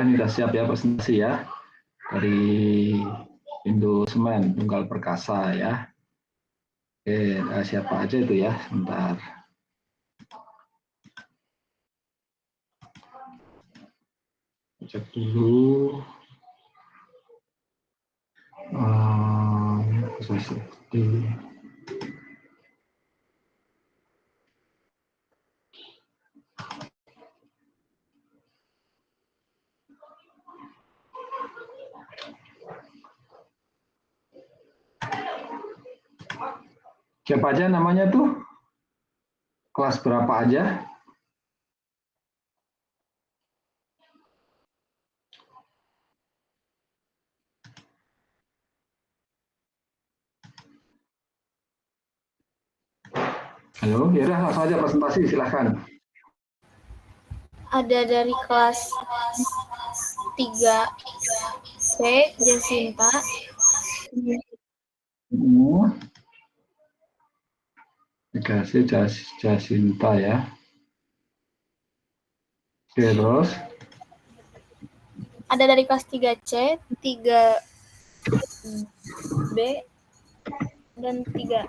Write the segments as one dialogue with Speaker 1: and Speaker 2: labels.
Speaker 1: Alhamdulillah ini sudah siap ya presentasi ya dari Indo Semen Tunggal Perkasa ya. Oke, siapa aja itu ya, sebentar. Cek dulu. Siapa aja namanya tuh? Kelas berapa aja? Halo, ya udah langsung aja presentasi, silahkan.
Speaker 2: Ada dari kelas 3C, Jasinta.
Speaker 1: Dikasih Jasinta ya. Terus?
Speaker 2: Ada dari kelas 3C, 3B, dan 3.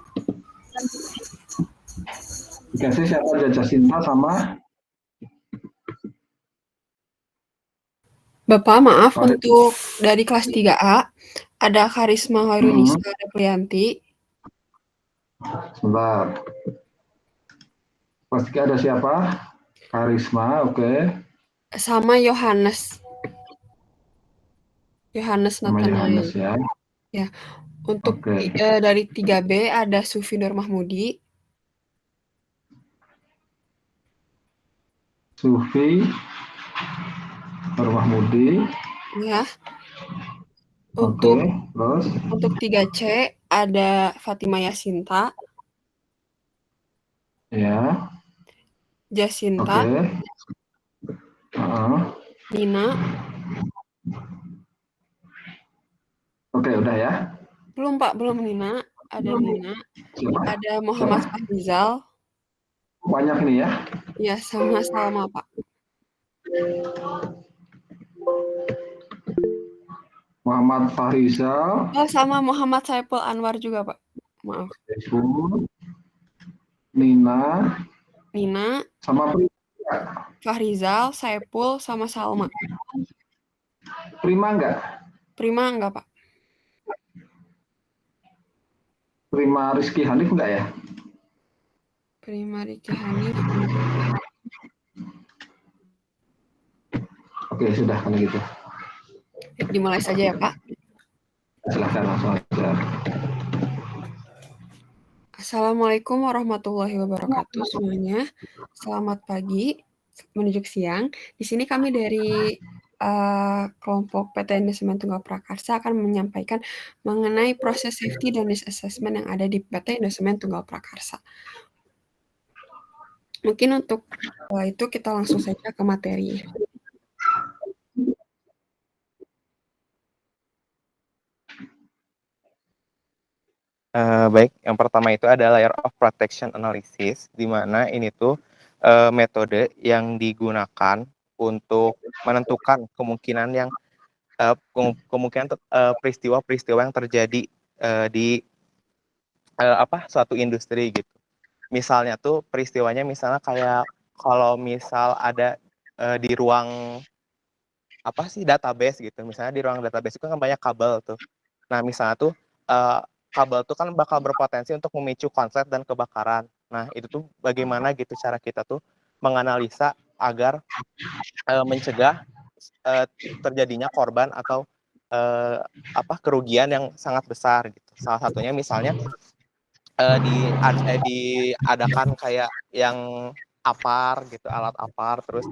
Speaker 1: Dikasih siapa aja, Jasinta sama?
Speaker 3: Bapak, maaf, untuk dari kelas 3A, ada Karisma Hoirunisa Daprianti.
Speaker 1: Sebentar. Kelas 3 ada siapa? Karisma, oke.
Speaker 3: Sama Yohanes. Yohanes
Speaker 1: Sama
Speaker 3: Nathanael.
Speaker 1: Yohanes ya.
Speaker 3: Ya. Untuk dari 3B ada Sufi Nur Mahmudi.
Speaker 1: Sufi Nur Mahmudi.
Speaker 3: Ya. Untuk
Speaker 1: terus?
Speaker 3: Untuk 3C ada Fatima Yasinta.
Speaker 1: Ya.
Speaker 3: Jasinta. Nina.
Speaker 1: Oke, udah ya.
Speaker 3: Belum, Pak, belum Nina. Ada Nina. Ada Muhammad Fahrizal.
Speaker 1: Banyak ini ya.
Speaker 3: Ya, sama Salma, Pak.
Speaker 1: Muhammad Fahrizal.
Speaker 3: Oh, sama Muhammad Saiful Anwar juga, Pak. Maaf.
Speaker 1: Nina. Sama
Speaker 3: Fahrizal, Saiful, sama Salma.
Speaker 1: Prima enggak?
Speaker 3: Prima enggak, Pak.
Speaker 1: Prima Rizky Hanif enggak ya?
Speaker 3: Prima Rizky Hanif.
Speaker 1: Oke, sudah kalau gitu.
Speaker 3: Dimulai saja ya, Pak.
Speaker 1: Silahkan langsung aja.
Speaker 3: Assalamualaikum warahmatullahi wabarakatuh semuanya. Selamat pagi menuju siang. Di sini kami dari kelompok PT Indosemen Tunggal Prakarsa akan menyampaikan mengenai proses safety dan risk assessment yang ada di PT Indosemen Tunggal Prakarsa. Mungkin untuk itu kita langsung saja ke materi.
Speaker 4: Baik, yang pertama itu ada layer of protection analysis, di mana ini tuh metode yang digunakan untuk menentukan kemungkinan yang peristiwa-peristiwa yang terjadi di suatu industri gitu. Misalnya tuh peristiwanya misalnya kayak kalau misal ada di ruang database gitu. Misalnya di ruang database itu kan banyak kabel tuh. Nah, misalnya tuh kabel tuh kan bakal berpotensi untuk memicu konslet dan kebakaran. Nah, itu tuh bagaimana gitu cara kita tuh menganalisa agar mencegah terjadinya korban atau kerugian yang sangat besar gitu. Salah satunya misalnya diadakan kayak yang APAR gitu, alat APAR, terus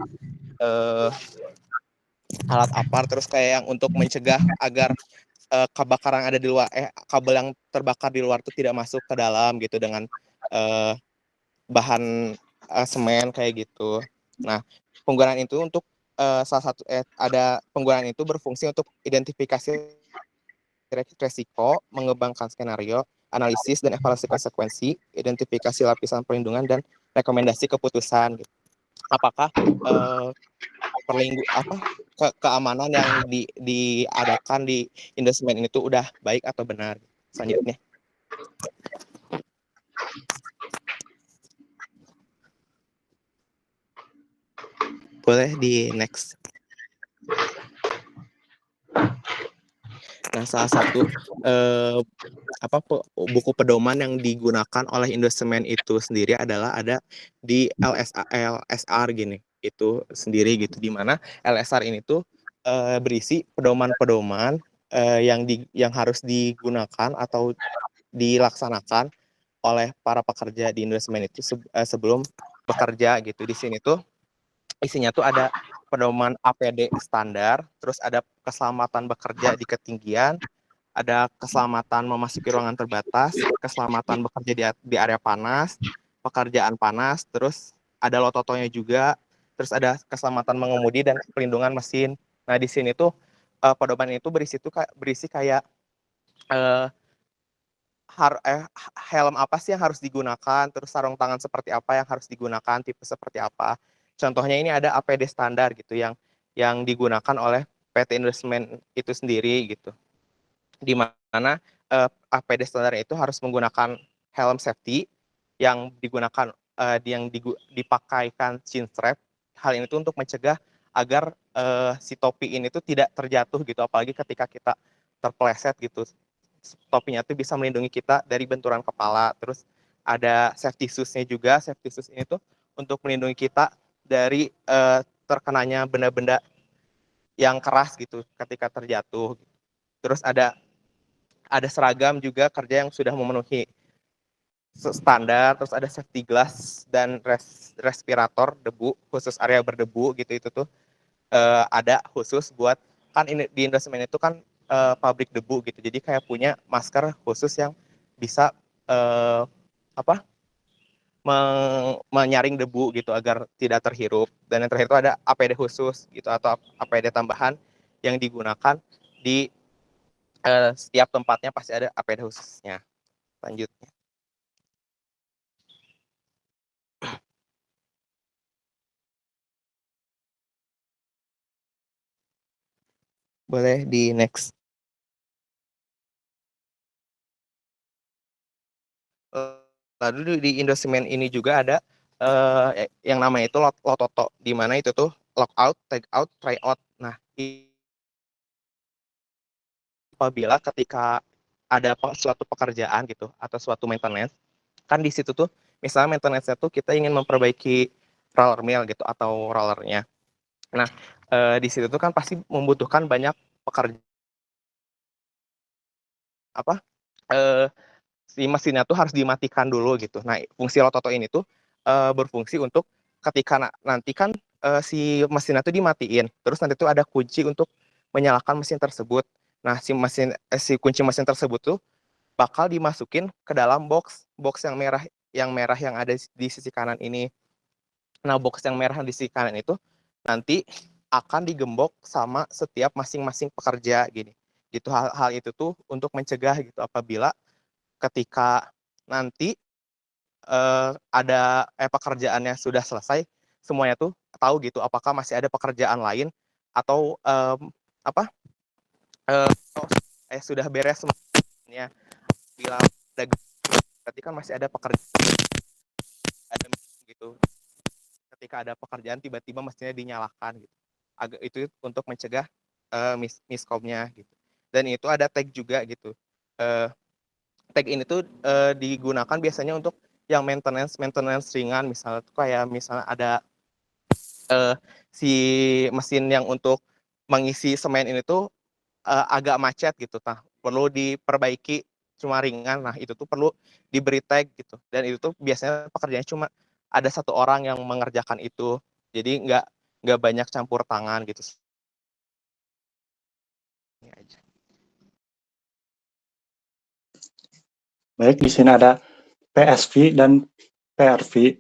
Speaker 4: alat APAR, terus kayak yang untuk mencegah agar kebakaran ada di luar, kabel yang terbakar di luar itu tidak masuk ke dalam gitu dengan bahan semen kayak gitu. Nah, penggunaan itu untuk salah satu ada penggunaan itu berfungsi untuk identifikasi resiko, mengembangkan skenario, analisis dan evaluasi konsekuensi, identifikasi lapisan perlindungan dan rekomendasi keputusan. Gitu. Apakah keamanan yang diadakan di Indosemen ini tuh udah baik atau benar. Selanjutnya. Boleh di next. Nah, salah satu buku pedoman yang digunakan oleh Indosemen itu sendiri adalah ada di LSR gini, itu sendiri gitu, di mana LSR ini tuh berisi pedoman-pedoman yang harus digunakan atau dilaksanakan oleh para pekerja di Indosemen itu sebelum bekerja gitu. Di sini tuh isinya tuh ada pedoman APD standar, terus ada keselamatan bekerja di ketinggian, ada keselamatan memasuki ruangan terbatas, keselamatan bekerja di area panas, pekerjaan panas, terus ada lototonya juga, terus ada keselamatan mengemudi dan pelindungan mesin. Nah, di sini tuh pedoman itu berisi kayak helm apa sih yang harus digunakan, terus sarung tangan seperti apa yang harus digunakan, tipe seperti apa. Contohnya ini ada APD standar gitu yang digunakan oleh PT Indosemen itu sendiri gitu. Di mana APD standar itu harus menggunakan helm safety yang digunakan dipakaikan chin strap. Hal ini tuh untuk mencegah agar si topi ini tuh tidak terjatuh gitu, apalagi ketika kita terpeleset gitu. Topinya tuh bisa melindungi kita dari benturan kepala. Terus ada safety shoes-nya juga. Safety shoes ini tuh untuk melindungi kita dari terkenanya benda-benda yang keras gitu ketika terjatuh. Terus ada seragam juga kerja yang sudah memenuhi standar. Terus ada safety glass dan respirator debu khusus area berdebu gitu. Itu tuh ada khusus buat, kan ini di Indosemen itu kan pabrik debu gitu, jadi kayak punya masker khusus yang bisa menyaring debu gitu agar tidak terhirup. Dan yang terakhir itu ada APD khusus gitu atau APD tambahan yang digunakan di setiap tempatnya, pasti ada APD khususnya. Lanjutnya. Boleh di next. Lalu di Indosemen ini juga ada yang namanya itu lototo, di mana itu tuh lockout, take out, try out. Nah, apabila ketika ada suatu pekerjaan gitu atau suatu maintenance, kan di situ tuh misalnya maintenance-nya tuh kita ingin memperbaiki roller mill gitu atau rollernya. Nah, di situ tuh kan pasti membutuhkan banyak pekerja si mesinnya tuh harus dimatikan dulu gitu. Nah, fungsi lototo ini tuh berfungsi untuk ketika nanti kan si mesinnya tuh dimatiin, terus nanti tuh ada kunci untuk menyalakan mesin tersebut. Nah, si kunci mesin tersebut tuh bakal dimasukin ke dalam box yang merah yang ada di sisi kanan ini. Nah, box yang merah di sisi kanan itu nanti akan digembok sama setiap masing-masing pekerja gini. Gitu, hal itu tuh untuk mencegah gitu apabila ketika nanti ada pekerjaannya sudah selesai, semuanya tuh tahu gitu apakah masih ada pekerjaan lain atau sudah beres semuanya. Bila berarti kan masih ada pekerjaan gitu. Ketika ada pekerjaan tiba-tiba mesinnya dinyalakan gitu. Itu untuk mencegah miskomnya gitu. Dan itu ada tag juga gitu. Tag ini tuh digunakan biasanya untuk yang maintenance ringan, misalnya tuh kayak misalnya ada si mesin yang untuk mengisi semen ini tuh agak macet gitu, nah perlu diperbaiki cuma ringan, nah itu tuh perlu diberi tag gitu. Dan itu tuh biasanya pekerjaannya cuma ada satu orang yang mengerjakan itu, jadi nggak banyak campur tangan gitu. Ini aja.
Speaker 5: Baik, di sini ada PSV dan PRV.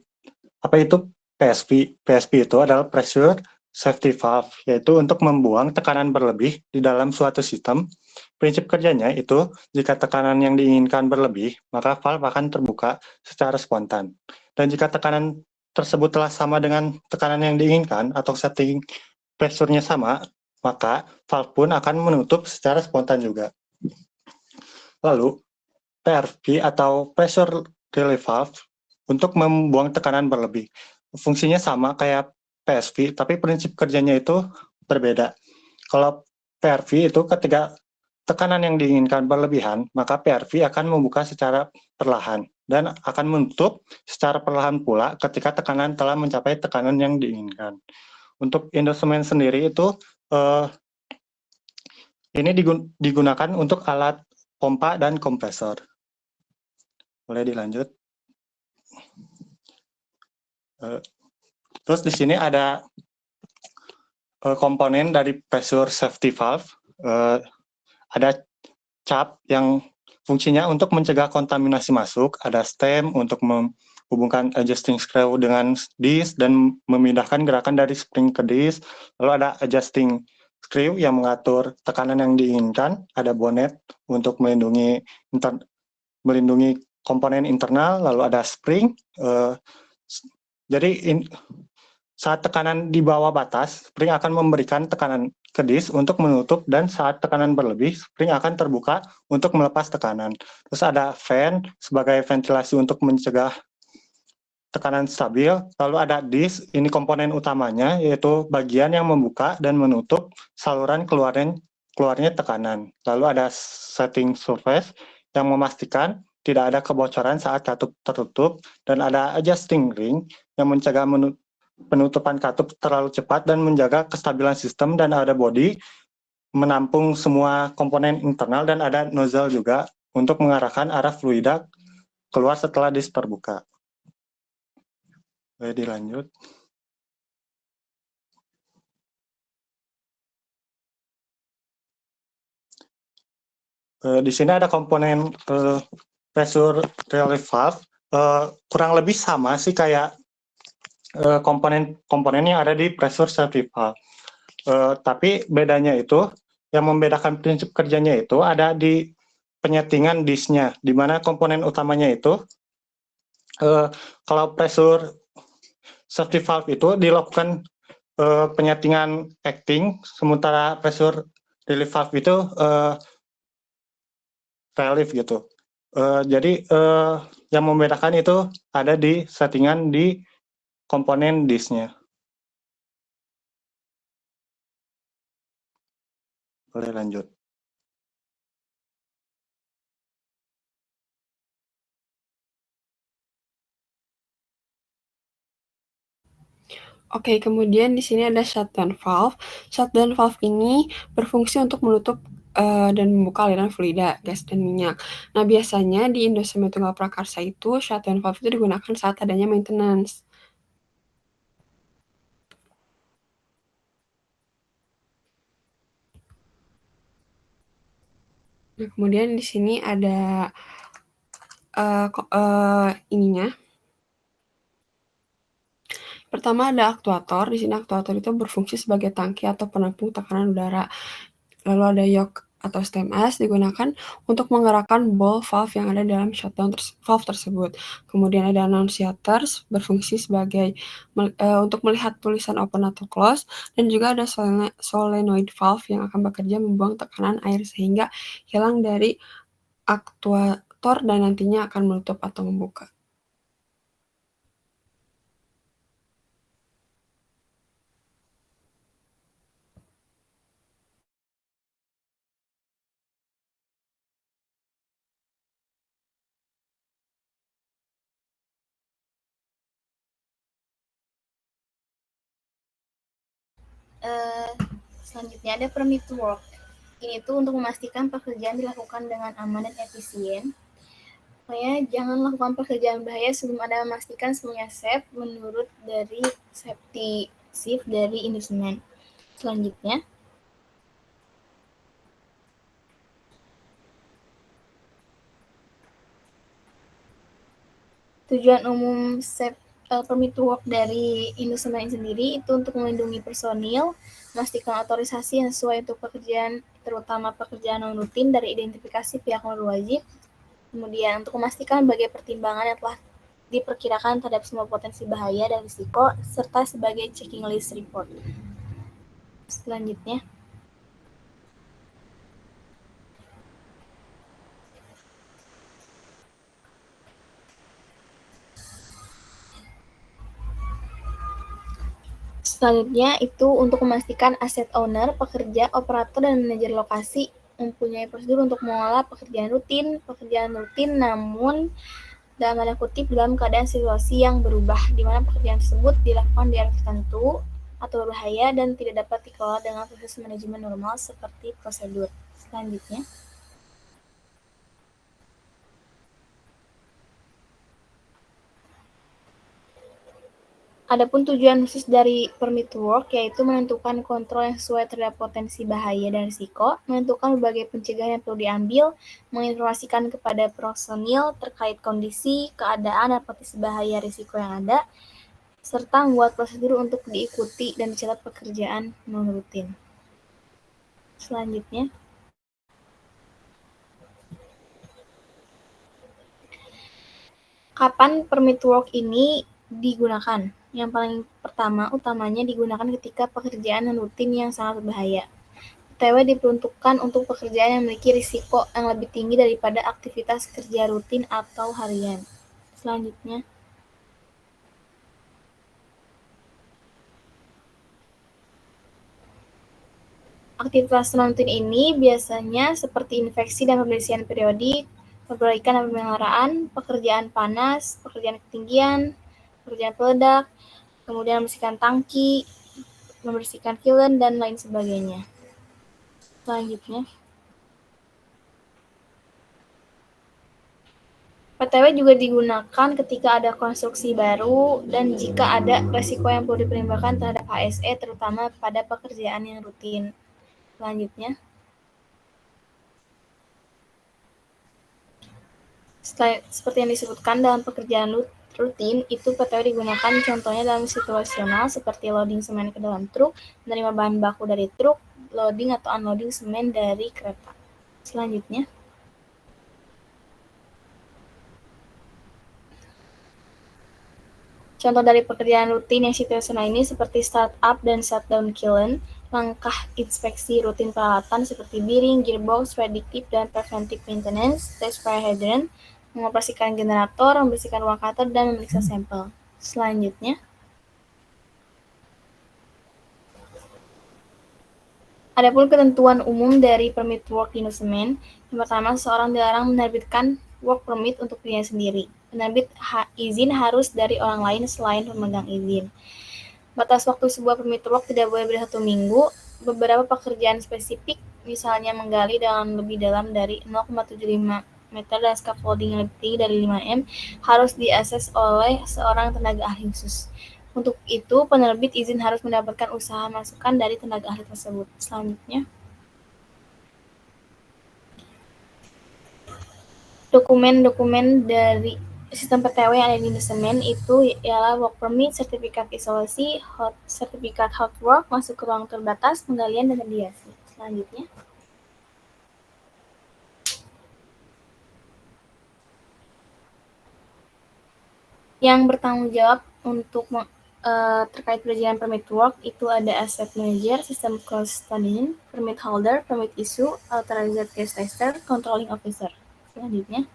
Speaker 5: Apa itu PSV? PSV itu adalah pressure safety valve, yaitu untuk membuang tekanan berlebih di dalam suatu sistem. Prinsip kerjanya itu, jika tekanan yang diinginkan berlebih, maka valve akan terbuka secara spontan. Dan jika tekanan tersebut telah sama dengan tekanan yang diinginkan atau setting pressure-nya sama, maka valve pun akan menutup secara spontan juga. Lalu, PRV atau pressure relief valve untuk membuang tekanan berlebih. Fungsinya sama kayak PSV, tapi prinsip kerjanya itu berbeda. Kalau PRV itu ketika tekanan yang diinginkan berlebihan, maka PRV akan membuka secara perlahan dan akan menutup secara perlahan pula ketika tekanan telah mencapai tekanan yang diinginkan. Untuk instrumen sendiri itu ini digunakan untuk alat pompa dan kompresor. Boleh dilanjut. Terus di sini ada komponen dari pressure safety valve. Ada cap yang fungsinya untuk mencegah kontaminasi masuk, ada stem untuk menghubungkan adjusting screw dengan disc dan memindahkan gerakan dari spring ke disc, lalu ada adjusting screw yang mengatur tekanan yang diinginkan, ada bonnet untuk melindungi komponen internal, lalu ada spring. Jadi saat tekanan di bawah batas, spring akan memberikan tekanan ke disk untuk menutup, dan saat tekanan berlebih, spring akan terbuka untuk melepas tekanan. Terus ada fan sebagai ventilasi untuk mencegah tekanan stabil. Lalu ada disk, ini komponen utamanya, yaitu bagian yang membuka dan menutup saluran keluarnya tekanan. Lalu ada setting surface yang memastikan tidak ada kebocoran saat katup tertutup, dan ada adjusting ring yang mencegah penutupan katup terlalu cepat dan menjaga kestabilan sistem, dan ada body menampung semua komponen internal, dan ada nozzle juga untuk mengarahkan arah fluida keluar setelah disk terbuka. Boleh dilanjut. Di sini ada komponen pressure relief valve, kurang lebih sama sih kayak komponen yang ada di pressure safety valve. Tapi bedanya itu, yang membedakan prinsip kerjanya itu ada di penyetingan disknya, di mana komponen utamanya itu, kalau pressure safety valve itu dilakukan penyetingan acting, sementara pressure relief valve itu relief gitu. Jadi yang membedakan itu ada di settingan di komponen disknya. Boleh lanjut.
Speaker 3: Oke, kemudian di sini ada shutdown valve. Shutdown valve ini berfungsi untuk menutup dan membuka aliran fluida, gas, dan minyak. Nah, biasanya di instrumen tunggal prakarsa itu shutdown valve itu digunakan saat adanya maintenance. Nah, kemudian di sini ada ininya. Pertama ada aktuator. Di sini aktuator itu berfungsi sebagai tangki atau penampung tekanan udara. Lalu ada yoke atau stem S digunakan untuk menggerakkan ball valve yang ada dalam shutdown valve tersebut. Kemudian ada annunciators berfungsi sebagai untuk melihat tulisan open atau close, dan juga ada solenoid valve yang akan bekerja membuang tekanan air sehingga hilang dari aktuator dan nantinya akan menutup atau membuka.
Speaker 2: Selanjutnya ada permit to work. Ini tuh untuk memastikan pekerjaan dilakukan dengan aman dan efisien. Pokoknya jangan lakukan pekerjaan bahaya sebelum Anda memastikan semuanya safe menurut dari safety shift dari instrumen. Selanjutnya, tujuan umum permit to work dari instrumen sendiri itu untuk melindungi personil, memastikan otorisasi yang sesuai untuk pekerjaan, terutama pekerjaan non-rutin dari identifikasi pihak non-wajib, kemudian untuk memastikan berbagai pertimbangan yang telah diperkirakan terhadap semua potensi bahaya dan risiko, serta sebagai checking list report. Selanjutnya, itu untuk memastikan aset owner, pekerja, operator, dan manajer lokasi mempunyai prosedur untuk mengolah pekerjaan rutin namun dalam tanda kutip dalam keadaan situasi yang berubah, di mana pekerjaan tersebut dilakukan di area tertentu atau berbahaya dan tidak dapat dikelola dengan proses manajemen normal seperti prosedur. Selanjutnya, adapun tujuan khusus dari permit to work yaitu menentukan kontrol yang sesuai terhadap potensi bahaya dan risiko, menentukan berbagai pencegahan yang perlu diambil, menginformasikan kepada personil terkait kondisi, keadaan, dan potensi bahaya risiko yang ada, serta membuat prosedur untuk diikuti dan dicatat pekerjaan non-rutin. Selanjutnya, kapan permit to work ini digunakan? Yang paling utamanya digunakan ketika pekerjaan non-rutin yang sangat berbahaya. PTW diperuntukkan untuk pekerjaan yang memiliki risiko yang lebih tinggi daripada aktivitas kerja rutin atau harian. Selanjutnya, aktivitas non-rutin ini biasanya seperti infeksi dan pembersihan periodik, perbaikan dan pemeliharaan, pekerjaan panas, pekerjaan ketinggian, pekerjaan peledak, kemudian membersihkan tangki, membersihkan kiln, dan lain sebagainya. Selanjutnya, PTW juga digunakan ketika ada konstruksi baru dan jika ada resiko yang perlu dipertimbangkan terhadap HSE, terutama pada pekerjaan yang rutin. Selanjutnya, seperti yang disebutkan dalam pekerjaan rutin, itu PTW digunakan contohnya dalam situasional seperti loading semen ke dalam truk, menerima bahan baku dari truk, loading atau unloading semen dari kereta. Selanjutnya, contoh dari pekerjaan rutin yang situasional ini seperti startup dan shutdown kiln, langkah inspeksi rutin peralatan seperti bearing, gearbox, predictive dan preventive maintenance, test fire hydrant, mengoperasikan generator, membersihkan ruang kantor, dan memeriksa sampel. Selanjutnya, adapun ketentuan umum dari permit work di Indosemen, yang pertama, seorang dilarang menerbitkan work permit untuk dirinya sendiri. Penerbit izin harus dari orang lain selain pemegang izin. Batas waktu sebuah permit work tidak boleh lebih 1 minggu. Beberapa pekerjaan spesifik, misalnya menggali lebih dalam dari 0,75 meter dan scaffolding yang lebih tinggi dari 5 m, harus diakses oleh seorang tenaga ahli khusus. Untuk itu, penerbit izin harus mendapatkan usaha masukan dari tenaga ahli tersebut. Selanjutnya, dokumen-dokumen dari sistem PTW yang ada di Indosemen itu ialah work permit, sertifikat isolasi, sertifikat hot work, masuk ke ruang terbatas, penggalian, dan radiasi. Selanjutnya, yang bertanggung jawab untuk terkait perizinan permit work itu ada asset manager, system custodian, permit holder, permit issue, authorized case tester, controlling officer. Selanjutnya,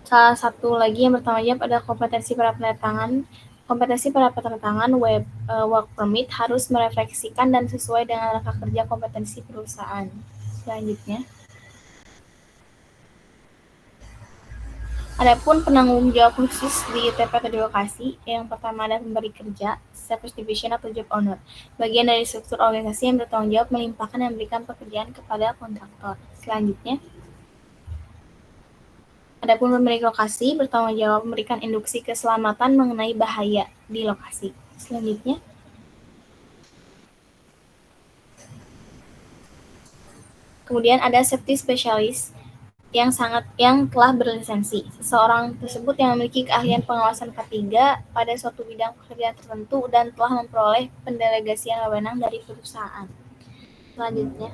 Speaker 2: salah satu lagi yang bertanggung jawab adalah kompetensi para penertangan. Kompetensi para penertangan work permit harus merefleksikan dan sesuai dengan rangka kerja kompetensi perusahaan. Selanjutnya, adapun penanggung jawab khusus di ITP atau di lokasi, yang pertama ada pemberi kerja, service division atau job owner, bagian dari struktur organisasi yang bertanggung jawab melimpahkan dan memberikan pekerjaan kepada kontraktor. Selanjutnya, adapun pemilik lokasi bertanggung jawab memberikan induksi keselamatan mengenai bahaya di lokasi. Selanjutnya, kemudian ada safety specialist yang telah berlisensi. Seseorang tersebut yang memiliki keahlian pengawasan K3 pada suatu bidang pekerjaan tertentu dan telah memperoleh pendelegasian wewenang dari perusahaan. Selanjutnya,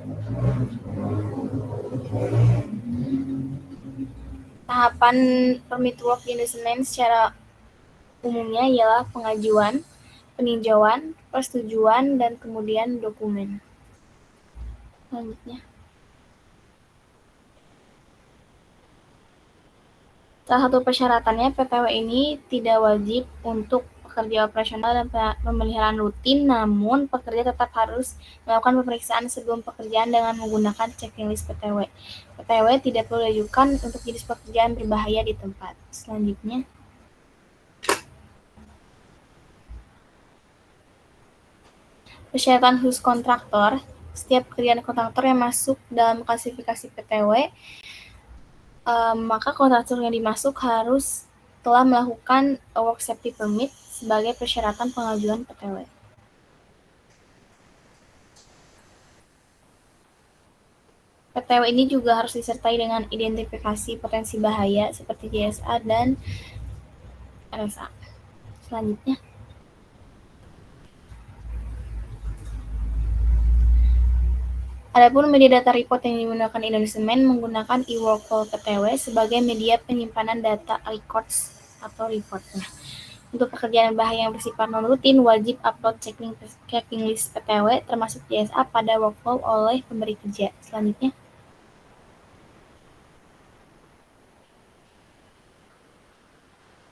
Speaker 2: tahapan permit work di Indosemen secara umumnya ialah pengajuan, peninjauan, persetujuan, dan kemudian dokumen. Selanjutnya. Salah satu persyaratannya, PTW ini tidak wajib untuk pekerja operasional dan pemeliharaan rutin, namun pekerja tetap harus melakukan pemeriksaan sebelum pekerjaan dengan menggunakan checklist PTW. PTW tidak perlu diajukan untuk jenis pekerjaan berbahaya di tempat. Selanjutnya. Persyaratan khusus kontraktor. Setiap pekerjaan kontraktor yang masuk dalam klasifikasi PTW, maka kontraktor yang dimasuk harus telah melakukan work safety permit sebagai persyaratan pengajuan PTW. PTW ini juga harus disertai dengan identifikasi potensi bahaya seperti JSA dan RSA. Selanjutnya. Adapun media data report yang digunakan Indosemen menggunakan eWorkflow PTW sebagai media penyimpanan data records atau reportnya. Untuk pekerjaan bahaya yang bersifat non-rutin, wajib upload checklist PTW termasuk JSA pada workflow oleh pemberi kerja. Selanjutnya.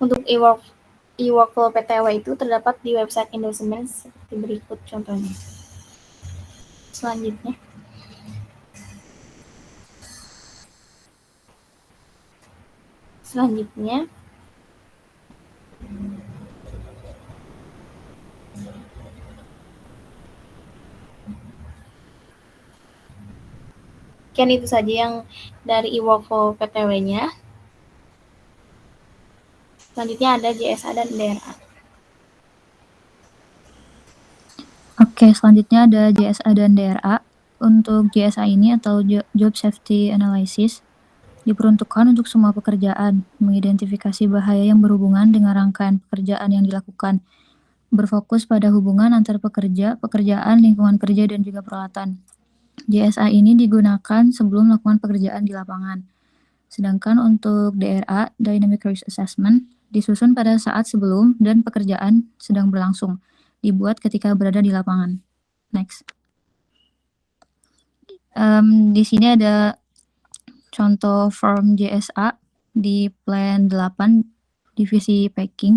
Speaker 2: Untuk eWorkflow PTW itu terdapat di website Indosemen seperti berikut contohnya. Selanjutnya. Sekian itu saja yang dari eWorkflow PTW-nya. Selanjutnya ada JSA dan DRA.
Speaker 6: Oke, selanjutnya ada JSA dan DRA. Untuk JSA ini atau Job Safety Analysis diperuntukkan untuk semua pekerjaan, mengidentifikasi bahaya yang berhubungan dengan rangkaian pekerjaan yang dilakukan, berfokus pada hubungan antar pekerja, pekerjaan, lingkungan kerja, dan juga peralatan. JSA ini digunakan sebelum melakukan pekerjaan di lapangan. Sedangkan untuk DRA, Dynamic Risk Assessment, disusun pada saat sebelum dan pekerjaan sedang berlangsung, dibuat ketika berada di lapangan. Next. Di sini ada contoh form JSA di plan 8 divisi packing.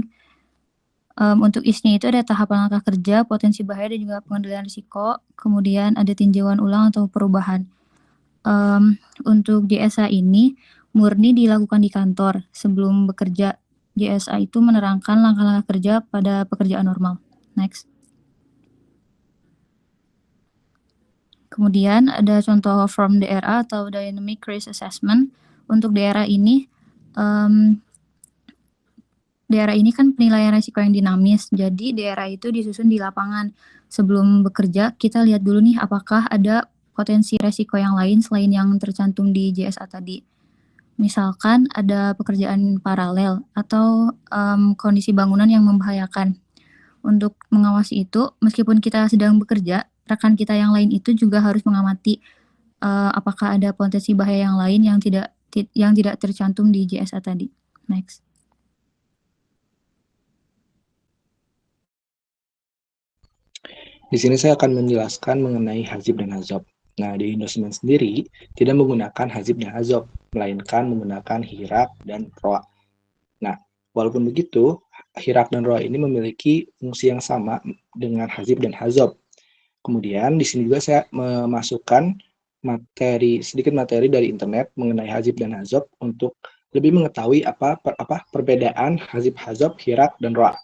Speaker 6: Untuk isinya itu ada tahapan langkah kerja, potensi bahaya, dan juga pengendalian risiko. Kemudian ada tinjauan ulang atau perubahan. Untuk JSA ini murni dilakukan di kantor sebelum bekerja. JSA itu menerangkan langkah-langkah kerja pada pekerjaan normal. Next. Kemudian ada contoh form DRA atau Dynamic Risk Assessment. Untuk DRA ini kan penilaian risiko yang dinamis. Jadi DRA itu disusun di lapangan. Sebelum bekerja, kita lihat dulu nih apakah ada potensi risiko yang lain selain yang tercantum di JSA tadi. Misalkan ada pekerjaan paralel atau kondisi bangunan yang membahayakan. Untuk mengawasi itu, meskipun kita sedang bekerja, rekan kita yang lain itu juga harus mengamati apakah ada potensi bahaya yang lain yang tidak tercantum di JSA tadi. Next.
Speaker 1: Di sini saya akan menjelaskan mengenai hazib dan hazob. Nah, di Indosemen sendiri tidak menggunakan hazib dan hazob, melainkan menggunakan hirak dan roa. Nah, walaupun begitu, hirak dan roa ini memiliki fungsi yang sama dengan hazib dan hazob. Kemudian di sini juga saya memasukkan sedikit materi dari internet mengenai hazib dan hazob untuk lebih mengetahui apa perbedaan hazib, hazob, hirak, dan roa.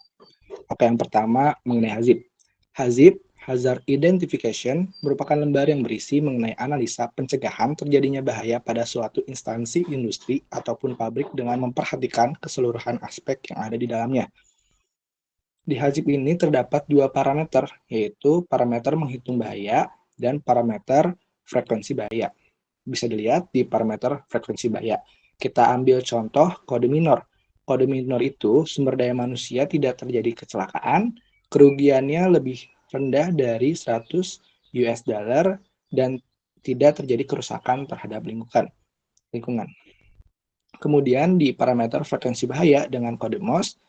Speaker 1: Oke, yang pertama mengenai hazib. Hazib, Hazard Identification, merupakan lembar yang berisi mengenai analisa pencegahan terjadinya bahaya pada suatu instansi industri ataupun pabrik dengan memperhatikan keseluruhan aspek yang ada di dalamnya. Di hazib ini terdapat dua parameter, yaitu parameter menghitung bahaya dan parameter frekuensi bahaya. Bisa dilihat di parameter frekuensi bahaya. Kita ambil contoh kode minor. Kode minor itu sumber daya manusia tidak terjadi kecelakaan, kerugiannya lebih rendah dari 100 US dollar dan tidak terjadi kerusakan terhadap lingkungan. Kemudian di parameter frekuensi bahaya dengan kode MOS,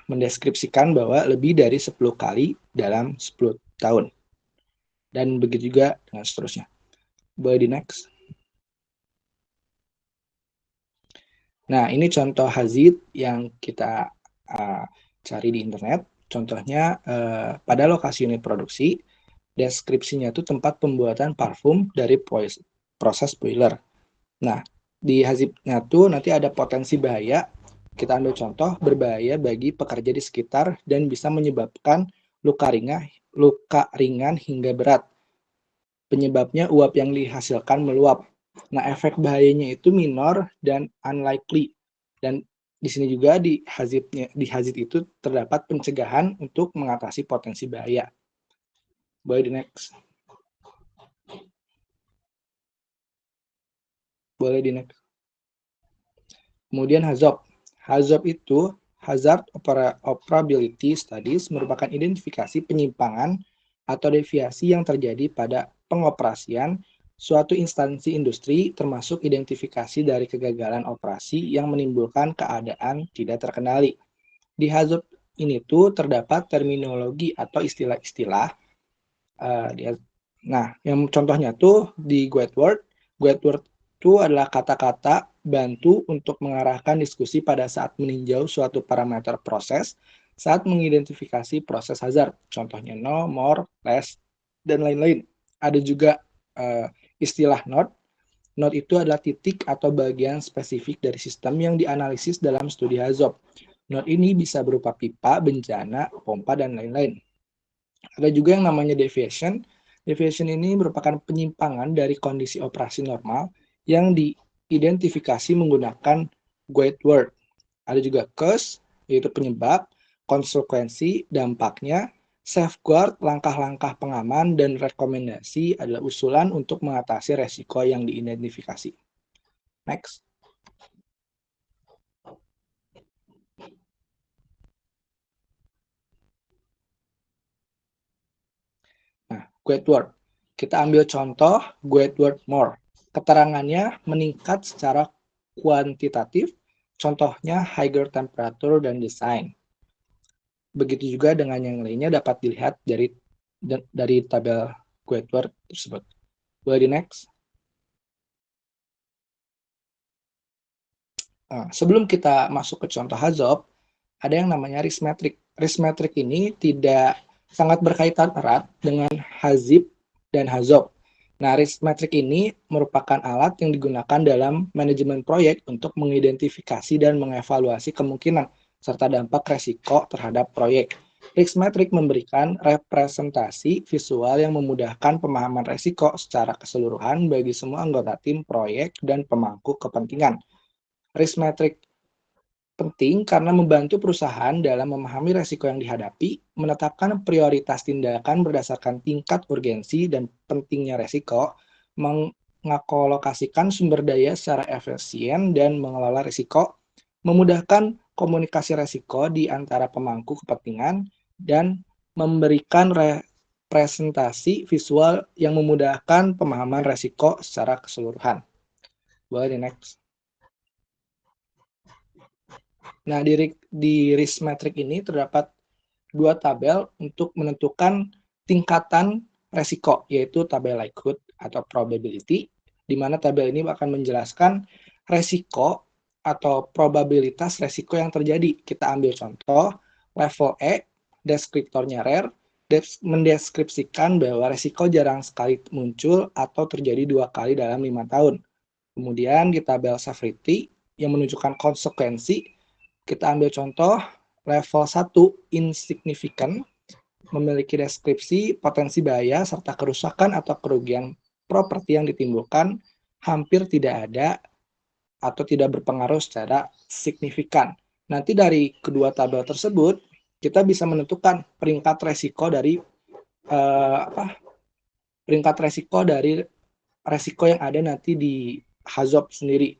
Speaker 1: mendeskripsikan bahwa lebih dari 10 kali dalam 10 tahun. Dan begitu juga dengan seterusnya. Boleh di next. Nah, ini contoh hazid yang kita cari di internet. Contohnya pada lokasi unit produksi, deskripsinya itu tempat pembuatan parfum dari proses boiler. Nah, di hazibnya tuh nanti ada potensi bahaya. Kita ambil contoh, berbahaya bagi pekerja di sekitar dan bisa menyebabkan luka ringan hingga berat. Penyebabnya uap yang dihasilkan meluap. Nah, efek bahayanya itu minor dan unlikely. Dan di sini juga di hazid itu terdapat pencegahan untuk mengatasi potensi bahaya. Boleh di next. Boleh di next. Kemudian HAZOP. HAZOP itu Hazard Operability Studies merupakan identifikasi penyimpangan atau deviasi yang terjadi pada pengoperasian suatu instansi industri, termasuk identifikasi dari kegagalan operasi yang menimbulkan keadaan tidak terkendali. Di HAZOP ini tuh terdapat terminologi atau istilah-istilah. Nah, yang contohnya tuh di Guideword. Guideword itu adalah kata-kata bantu untuk mengarahkan diskusi pada saat meninjau suatu parameter proses saat mengidentifikasi proses hazard. Contohnya no, more, less, dan lain-lain. Ada juga istilah node. Node itu adalah titik atau bagian spesifik dari sistem yang dianalisis dalam studi HAZOP. Node ini bisa berupa pipa, bencana, pompa, dan lain-lain. Ada juga yang namanya deviation. Deviation ini merupakan penyimpangan dari kondisi operasi normal yang diidentifikasi menggunakan Guideword. Ada juga cause, yaitu penyebab, konsekuensi, dampaknya, safeguard, langkah-langkah pengaman, dan rekomendasi adalah usulan untuk mengatasi resiko yang diidentifikasi. Next. Nah, Guideword. Kita ambil contoh Guideword more. Keterangannya meningkat secara kuantitatif, contohnya higher temperature dan design. Begitu juga dengan yang lainnya dapat dilihat dari tabel Guideword tersebut. Boleh di next. Nah, sebelum kita masuk ke contoh HAZOP, ada yang namanya risk metric. Risk metric ini tidak sangat berkaitan erat dengan hazib dan HAZOP. Nah, risk metric ini merupakan alat yang digunakan dalam manajemen proyek untuk mengidentifikasi dan mengevaluasi kemungkinan serta dampak resiko terhadap proyek. Risk metric memberikan representasi visual yang memudahkan pemahaman resiko secara keseluruhan bagi semua anggota tim proyek dan pemangku kepentingan. Risk metric penting karena membantu perusahaan dalam memahami resiko yang dihadapi, menetapkan prioritas tindakan berdasarkan tingkat urgensi dan pentingnya resiko, mengakolokasikan sumber daya secara efisien dan mengelola risiko, memudahkan komunikasi resiko di antara pemangku kepentingan, dan memberikan representasi visual yang memudahkan pemahaman resiko secara keseluruhan. Boleh di next. Nah, di risk metric ini terdapat dua tabel untuk menentukan tingkatan resiko, yaitu tabel likelihood atau probability, di mana tabel ini akan menjelaskan resiko atau probabilitas resiko yang terjadi. Kita ambil contoh, level E, deskriptornya rare, mendeskripsikan bahwa resiko jarang sekali muncul atau terjadi 2 kali dalam 5 tahun. Kemudian di tabel severity, yang menunjukkan konsekuensi, kita ambil contoh level 1 insignificant, memiliki deskripsi potensi bahaya serta kerusakan atau kerugian properti yang ditimbulkan hampir tidak ada atau tidak berpengaruh secara signifikan. Nanti dari kedua tabel tersebut kita bisa menentukan peringkat resiko dari resiko yang ada nanti di HAZOP sendiri.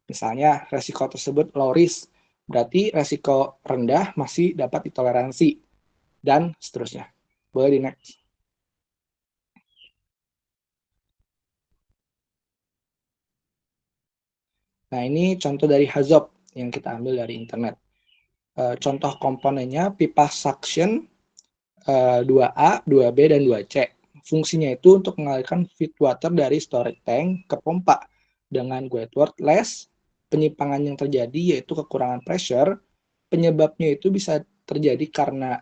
Speaker 1: Misalnya resiko tersebut low risk, berarti resiko rendah masih dapat ditoleransi, dan seterusnya. Boleh di next. Nah, ini contoh dari HAZOP. yang kita ambil dari internet. Contoh komponennya pipa suction 2A, 2B, dan 2C. Fungsinya itu untuk mengalirkan feed water dari storage tank ke pompa dengan wetworthless. Penyimpangan yang terjadi yaitu kekurangan pressure. Penyebabnya itu bisa terjadi karena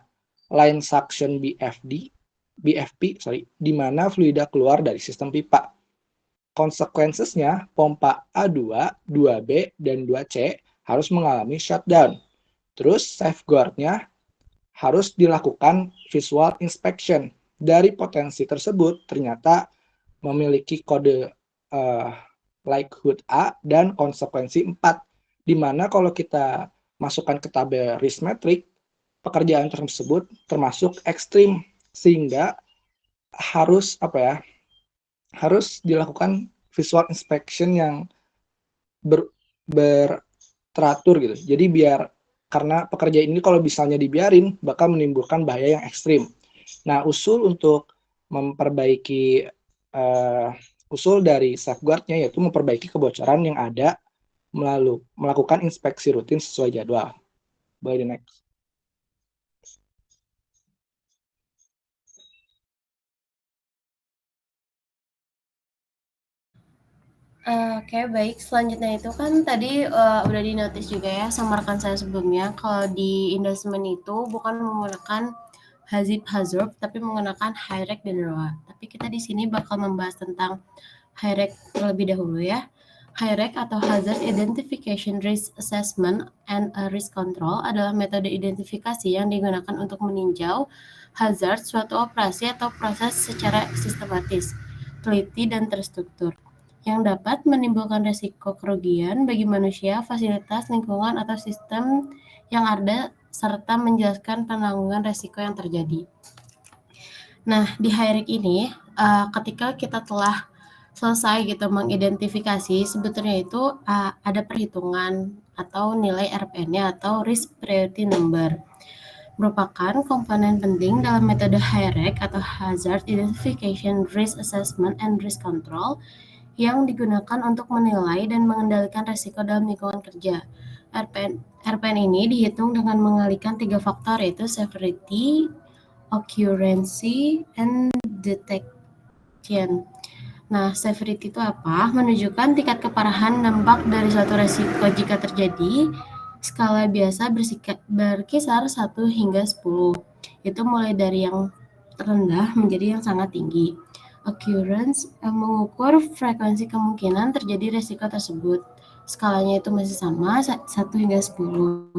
Speaker 1: line suction BFP, di mana fluida keluar dari sistem pipa. Konsekuensinya, pompa A2, 2B, dan 2C harus mengalami shutdown. Terus safeguard-nya harus dilakukan visual inspection. Dari potensi tersebut ternyata memiliki kode likelihood A dan konsekuensi 4, di mana kalau kita masukkan ke tabel risk metric, pekerjaan tersebut termasuk ekstrim, sehingga harus dilakukan visual inspection yang teratur gitu. Jadi karena pekerjaan ini kalau misalnya dibiarin bakal menimbulkan bahaya yang ekstrim. Nah, usul untuk memperbaiki usul dari safeguard-nya yaitu memperbaiki kebocoran yang ada melakukan inspeksi rutin sesuai jadwal. Boleh di next.
Speaker 7: Oke, baik. Selanjutnya itu kan tadi udah di-notice juga ya sama rekan saya sebelumnya, kalau di investment itu bukan menggunakan hazard, tapi menggunakan HIREC dan ROA. Tapi kita di sini bakal membahas tentang HIREC terlebih dahulu ya. HIREC atau Hazard Identification Risk Assessment and Risk Control adalah metode identifikasi yang digunakan untuk meninjau hazard suatu operasi atau proses secara sistematis, teliti, dan terstruktur, yang dapat menimbulkan risiko kerugian bagi manusia, fasilitas, lingkungan, atau sistem yang ada, serta menjelaskan penanggungan risiko yang terjadi. Nah, di HIREC ini, ketika kita telah selesai gitu mengidentifikasi, sebetulnya itu ada perhitungan atau nilai RPN-nya atau Risk Priority Number, merupakan komponen penting dalam metode HIREC atau Hazard Identification Risk Assessment and Risk Control, yang digunakan untuk menilai dan mengendalikan risiko dalam lingkungan kerja. RPN ini dihitung dengan mengalihkan 3 faktor, yaitu severity, occurrence, and detection. Nah, severity itu apa? Menunjukkan tingkat keparahan dampak dari suatu risiko jika terjadi. Skala biasa berkisar 1 hingga 10. Itu mulai dari yang rendah menjadi yang sangat tinggi. Occurrence mengukur frekuensi kemungkinan terjadi risiko tersebut. Skalanya itu masih sama, 1 hingga 10.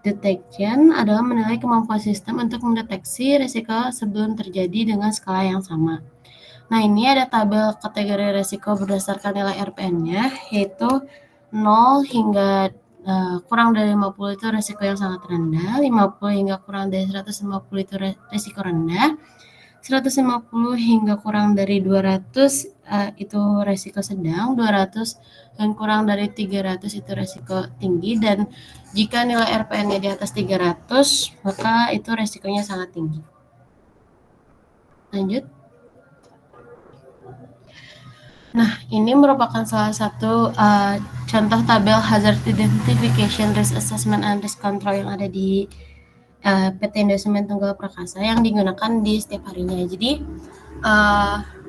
Speaker 7: Detection adalah menilai kemampuan sistem untuk mendeteksi risiko sebelum terjadi dengan skala yang sama. Nah, ini ada tabel kategori risiko berdasarkan nilai RPN-nya, yaitu 0 hingga kurang dari 50 itu risiko yang sangat rendah, 50 hingga kurang dari 150 itu risiko rendah, 150 hingga kurang dari 200 itu risiko sedang, 200 dan kurang dari 300 itu risiko tinggi, dan jika nilai RPN-nya di atas 300 maka itu risikonya sangat tinggi. Lanjut. Nah, ini merupakan salah satu contoh tabel Hazard Identification Risk Assessment and Risk Control yang ada di PT Indosemen Tunggal Prakasa yang digunakan di setiap harinya. Jadi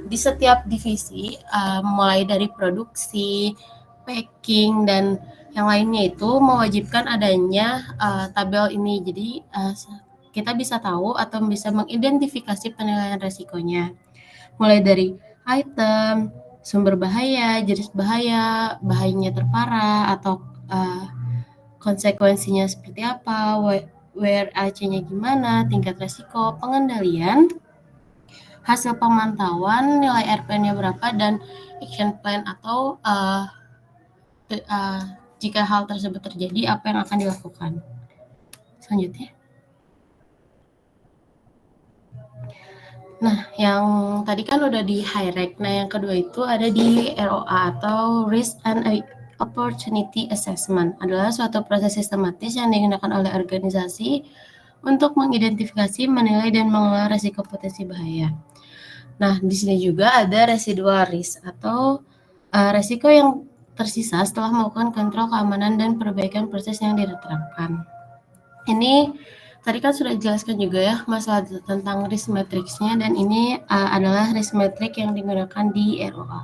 Speaker 7: di setiap divisi mulai dari produksi, packing, dan yang lainnya itu mewajibkan adanya tabel ini. Jadi kita bisa tahu atau bisa mengidentifikasi penilaian resikonya, mulai dari item, sumber bahaya, jenis bahaya, bahayanya terparah, atau konsekuensinya seperti apa, WRAC-nya gimana, tingkat resiko, pengendalian, hasil pemantauan, nilai RPN-nya berapa, dan action plan atau jika hal tersebut terjadi, apa yang akan dilakukan. Selanjutnya. Nah, yang tadi kan udah di HIREC. Nah, yang kedua itu ada di ROA atau Risk and Opportunity Assessment. Adalah suatu proses sistematis yang digunakan oleh organisasi untuk mengidentifikasi, menilai, dan mengelola risiko potensi bahaya. Nah, di sini juga ada residual risk atau risiko yang tersisa setelah melakukan kontrol keamanan dan perbaikan proses yang diterapkan. Ini tadi kan sudah dijelaskan juga ya masalah tentang risk matrix-nya, dan ini adalah risk matrix yang digunakan di ROA.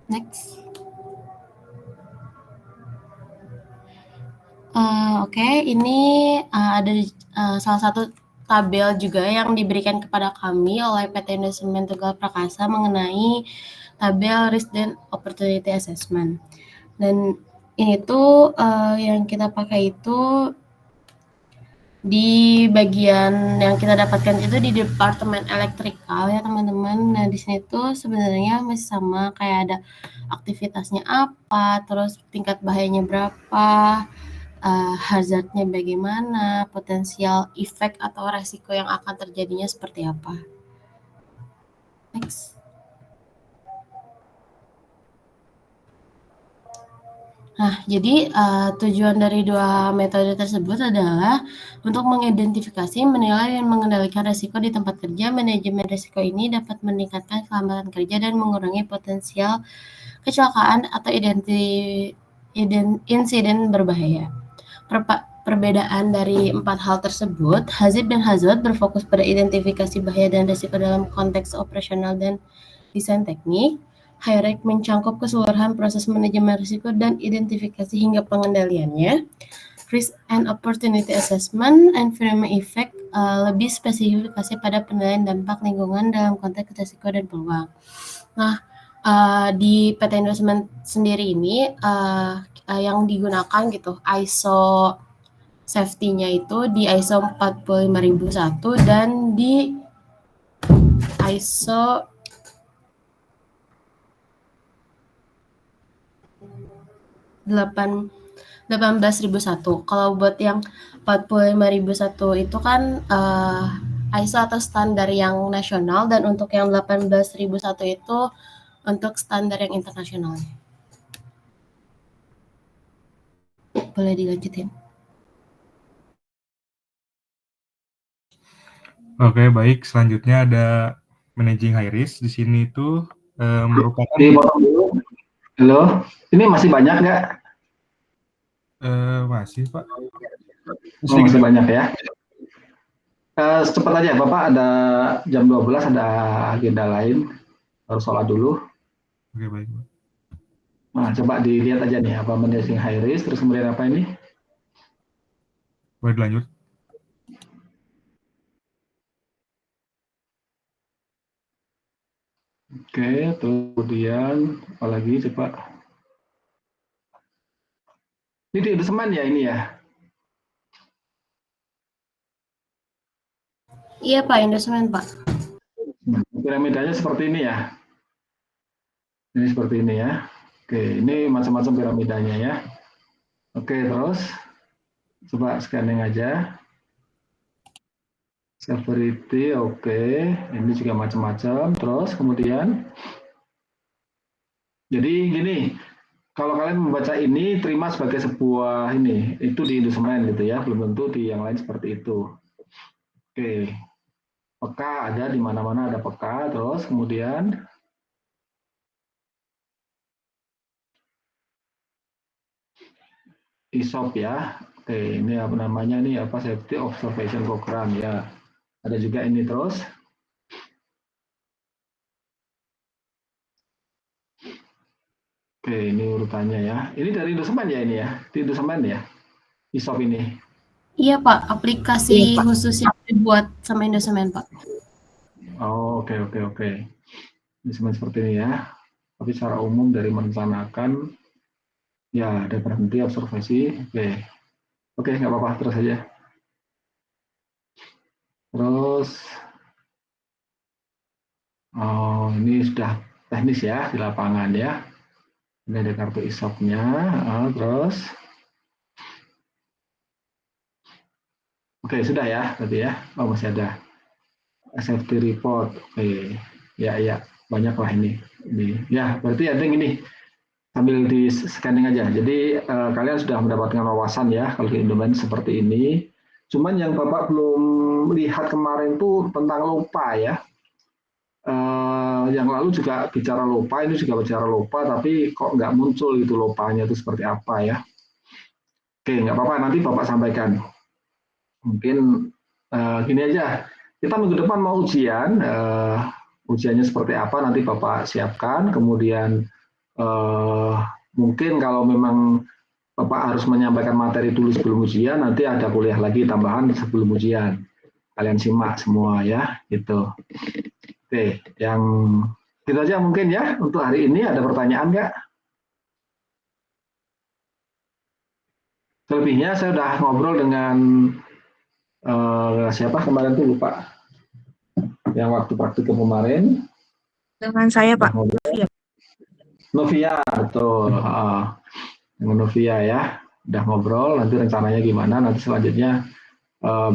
Speaker 7: Next. Oke, ini ada salah satu tabel juga yang diberikan kepada kami oleh PT Indosemen Tunggal Prakasa mengenai tabel risk dan opportunity assessment. Dan ini tuh yang kita pakai itu di bagian yang kita dapatkan itu di departemen elektrikal ya teman-teman. Nah di sini tuh sebenarnya masih sama, kayak ada aktivitasnya apa, terus tingkat bahayanya berapa, hazardnya bagaimana, potensial efek atau resiko yang akan terjadinya seperti apa. Next. Nah, jadi tujuan dari dua metode tersebut adalah untuk mengidentifikasi, menilai, dan mengendalikan risiko di tempat kerja. Manajemen risiko ini dapat meningkatkan keselamatan kerja dan mengurangi potensial kecelakaan atau insiden berbahaya. Perbedaan dari empat hal tersebut, Hazib dan Hazard berfokus pada identifikasi bahaya dan risiko dalam konteks operasional dan desain teknik. HIREC mencangkup keseluruhan proses manajemen risiko dan identifikasi hingga pengendaliannya. Risk and Opportunity Assessment, Environment Effect, lebih spesifikasi pada penilaian dampak lingkungan dalam konteks risiko dan peluang. Nah, di PT Investment sendiri ini yang digunakan gitu ISO safety-nya itu di ISO 45001 dan di ISO 18001. Kalau buat yang 45001 itu kan ISO atau standar yang nasional, dan untuk yang 18001 itu untuk standar yang internasional. Boleh dilanjutin.
Speaker 8: Oke, baik. Selanjutnya ada managing high risk. Di sini itu merupakan...
Speaker 1: Halo, ini masih banyak nggak?
Speaker 8: Masih, Pak.
Speaker 1: Masih banyak ya. Cepat aja, Bapak, ada jam 12, ada agenda lain. Harus sholat dulu.
Speaker 8: Oke, baik, Pak.
Speaker 1: Nah, coba dilihat aja nih, apa managing high risk, terus kemudian apa ini?
Speaker 8: Boleh dilanjut.
Speaker 1: Oke, kemudian apa lagi coba? Ini di Indosemen ya ini ya?
Speaker 7: Iya Pak, Indosemen Pak.
Speaker 1: Piramidanya seperti ini ya? Ini seperti ini ya. Oke, ini macam-macam piramidanya ya. Oke, terus coba scanning aja. Severity, oke. Ini juga macam-macam. Terus kemudian, jadi gini, kalau kalian membaca ini terima sebagai sebuah ini, itu di Indosemen gitu ya, belum tentu di yang lain seperti itu. Oke, peka ada di mana-mana ada peka. Terus kemudian ISOP ya. Oke, ini apa namanya nih, apa Safety Observation Program ya. Ada juga ini terus. Oke, ini urutannya ya. Ini dari Indosemen ya ini ya? Di Indosemen ya? ISOP ini?
Speaker 7: Iya Pak, aplikasi khusus yang dibuat sama Indosemen Pak.
Speaker 1: Oh, oke. Indosemen seperti ini ya. Tapi secara umum dari merencanakan, ya ada berhenti observasi. Oke, nggak apa-apa, terus aja. Terus, oh ini sudah teknis ya di lapangan ya. Ini ada kartu ISOP-nya. Terus, oke sudah ya, berarti ya. Oh masih ada safety report. Oke, ya banyak lah ini. Ya berarti ada yang ini. Sambil di scanning aja. Jadi kalian sudah mendapatkan wawasan ya kalau di Indomain seperti ini. Cuman yang Bapak belum lihat kemarin tuh tentang lupa ya.
Speaker 9: yang lalu juga bicara lopa, ini juga bicara lopa, tapi kok nggak muncul itu lopanya itu seperti apa ya. Oke, nggak apa-apa, nanti Bapak sampaikan. Mungkin gini aja, kita minggu depan mau ujian, ujiannya seperti apa nanti Bapak siapkan, kemudian mungkin kalau memang Bapak harus menyampaikan materi dulu sebelum ujian, nanti ada kuliah lagi tambahan sebelum ujian. Kalian simak semua ya, gitu. Oke, yang itu aja mungkin ya untuk hari ini. Ada pertanyaan nggak? Selebihnya saya udah ngobrol dengan siapa kemarin tuh lupa. Yang waktu praktikum kemarin.
Speaker 10: Dengan saya Pak.
Speaker 9: Novia, betul. Dengan Novia ya, udah ngobrol. Nanti rencananya gimana? Nanti selanjutnya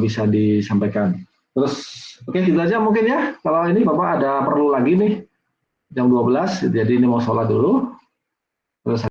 Speaker 9: bisa disampaikan. Terus, oke gitu aja mungkin ya. Kalau ini Bapak ada perlu lagi nih, jam 12, jadi ini mau sholat dulu.